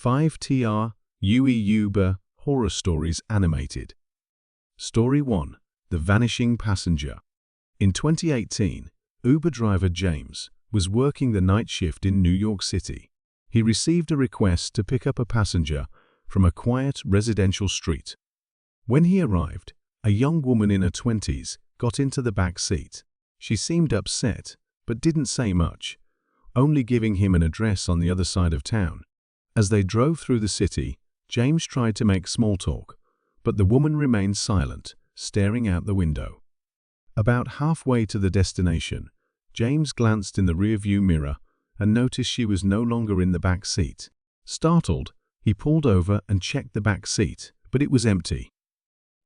5 TR UE Uber Horror Stories Animated. Story 1. The Vanishing Passenger. In 2018, Uber driver James was working the night shift in New York City. He received a request to pick up a passenger from a quiet residential street. When he arrived, a young woman in her 20s got into the back seat. She seemed upset, but didn't say much, only giving him an address on the other side of town. As they drove through the city, James tried to make small talk, but the woman remained silent, staring out the window. About halfway to the destination, James glanced in the rearview mirror and noticed she was no longer in the back seat. Startled, he pulled over and checked the back seat, but it was empty.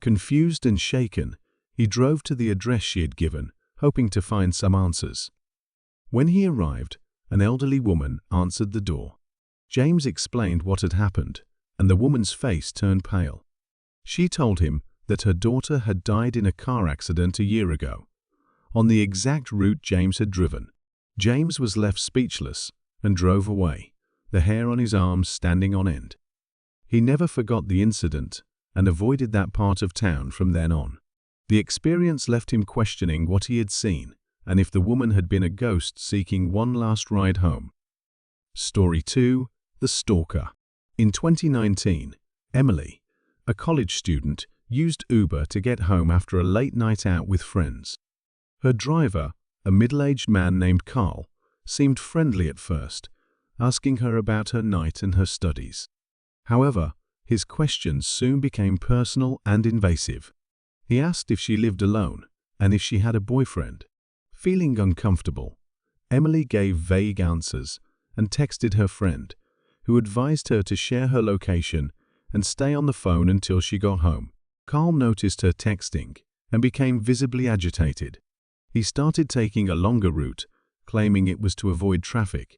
Confused and shaken, he drove to the address she had given, hoping to find some answers. When he arrived, an elderly woman answered the door. James explained what had happened, and the woman's face turned pale. She told him that her daughter had died in a car accident a year ago, on the exact route James had driven. James was left speechless and drove away, the hair on his arms standing on end. He never forgot the incident and avoided that part of town from then on. The experience left him questioning what he had seen and if the woman had been a ghost seeking one last ride home. Story 2. The Stalker. In 2019, Emily, a college student, used Uber to get home after a late night out with friends. Her driver, a middle-aged man named Carl, seemed friendly at first, asking her about her night and her studies. However, his questions soon became personal and invasive. He asked if she lived alone and if she had a boyfriend. Feeling uncomfortable, Emily gave vague answers and texted her friend, who advised her to share her location and stay on the phone until she got home. Carl noticed her texting and became visibly agitated. He started taking a longer route, claiming it was to avoid traffic.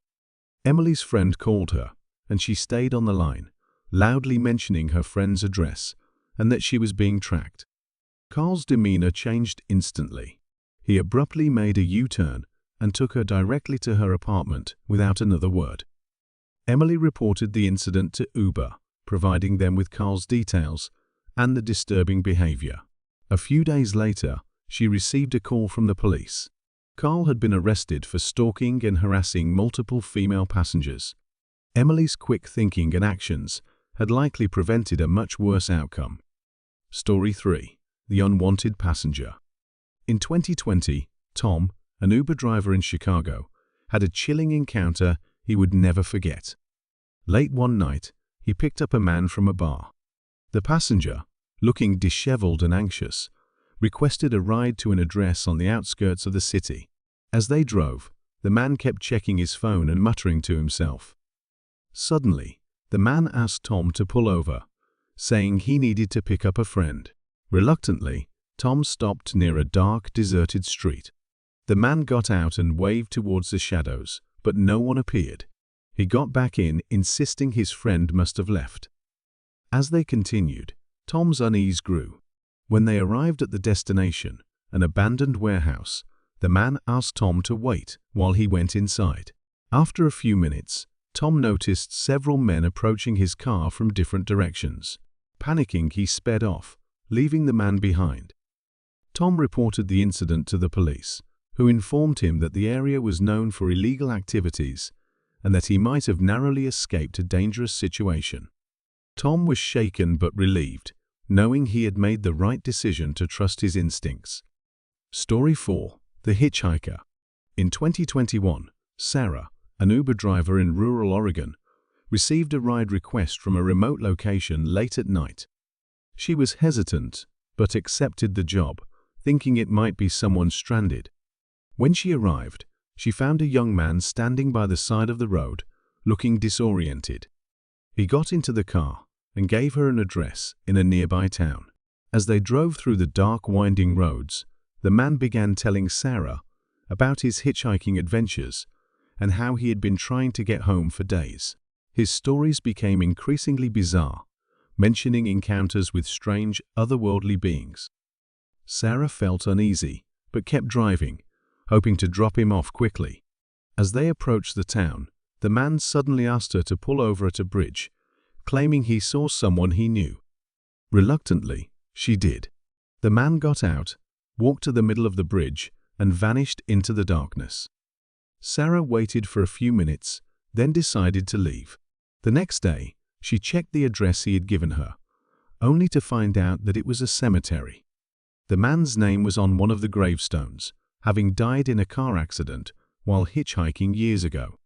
Emily's friend called her, and she stayed on the line, loudly mentioning her friend's address and that she was being tracked. Carl's demeanor changed instantly. He abruptly made a U-turn and took her directly to her apartment without another word. Emily reported the incident to Uber, providing them with Carl's details and the disturbing behavior. A few days later, she received a call from the police. Carl had been arrested for stalking and harassing multiple female passengers. Emily's quick thinking and actions had likely prevented a much worse outcome. Story 3. The Unwanted Passenger. In 2020, Tom, an Uber driver in Chicago, had a chilling encounter he would never forget. Late one night, he picked up a man from a bar. The passenger, looking disheveled and anxious, requested a ride to an address on the outskirts of the city. As they drove, the man kept checking his phone and muttering to himself. Suddenly, the man asked Tom to pull over, saying he needed to pick up a friend. Reluctantly, Tom stopped near a dark, deserted street. The man got out and waved towards the shadows, but no one appeared. He got back in, insisting his friend must have left. As they continued, Tom's unease grew. When they arrived at the destination, an abandoned warehouse, the man asked Tom to wait while he went inside. After a few minutes, Tom noticed several men approaching his car from different directions. Panicking, he sped off, leaving the man behind. Tom reported the incident to the police, who informed him that the area was known for illegal activities and that he might have narrowly escaped a dangerous situation. Tom was shaken but relieved, knowing he had made the right decision to trust his instincts. Story 4. The Hitchhiker. In 2021, Sarah, an Uber driver in rural Oregon, received a ride request from a remote location late at night. She was hesitant, but accepted the job, thinking it might be someone stranded. When she arrived, she found a young man standing by the side of the road, looking disoriented. He got into the car and gave her an address in a nearby town. As they drove through the dark, winding roads, the man began telling Sarah about his hitchhiking adventures and how he had been trying to get home for days. His stories became increasingly bizarre, mentioning encounters with strange, otherworldly beings. Sarah felt uneasy, but kept driving, hoping to drop him off quickly. As they approached the town, the man suddenly asked her to pull over at a bridge claiming he saw someone he knew. Reluctantly, she did. The man got out, walked to the middle of the bridge, and vanished into the darkness. Sarah waited for a few minutes, then decided to leave. The next day, she checked the address he had given her, only to find out that it was a cemetery. The man's name was on one of the gravestones, having died in a car accident while hitchhiking years ago.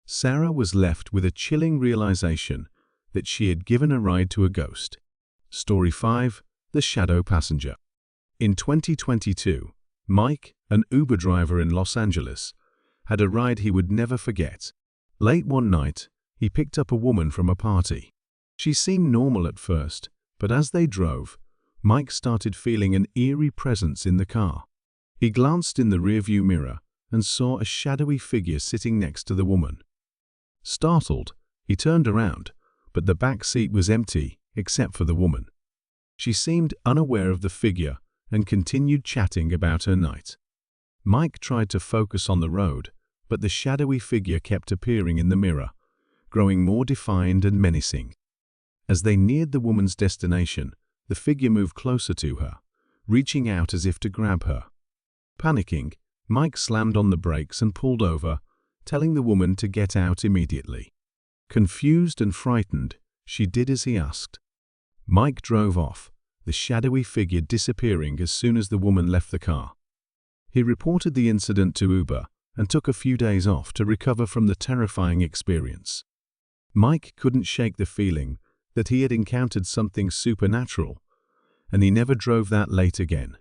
Sarah was left with a chilling realization that she had given a ride to a ghost. Story 5. The Shadow Passenger. In 2022, Mike, an Uber driver in Los Angeles, had a ride he would never forget. Late one night, he picked up a woman from a party. She seemed normal at first, but as they drove, Mike started feeling an eerie presence in the car. He glanced in the rearview mirror and saw a shadowy figure sitting next to the woman. Startled, he turned around, but the back seat was empty except for the woman. She seemed unaware of the figure and continued chatting about her night. Mike tried to focus on the road, but the shadowy figure kept appearing in the mirror, growing more defined and menacing. As they neared the woman's destination, the figure moved closer to her, reaching out as if to grab her. Panicking, Mike slammed on the brakes and pulled over, telling the woman to get out immediately. Confused and frightened, she did as he asked. Mike drove off, the shadowy figure disappearing as soon as the woman left the car. He reported the incident to Uber and took a few days off to recover from the terrifying experience. Mike couldn't shake the feeling that he had encountered something supernatural, and he never drove that late again.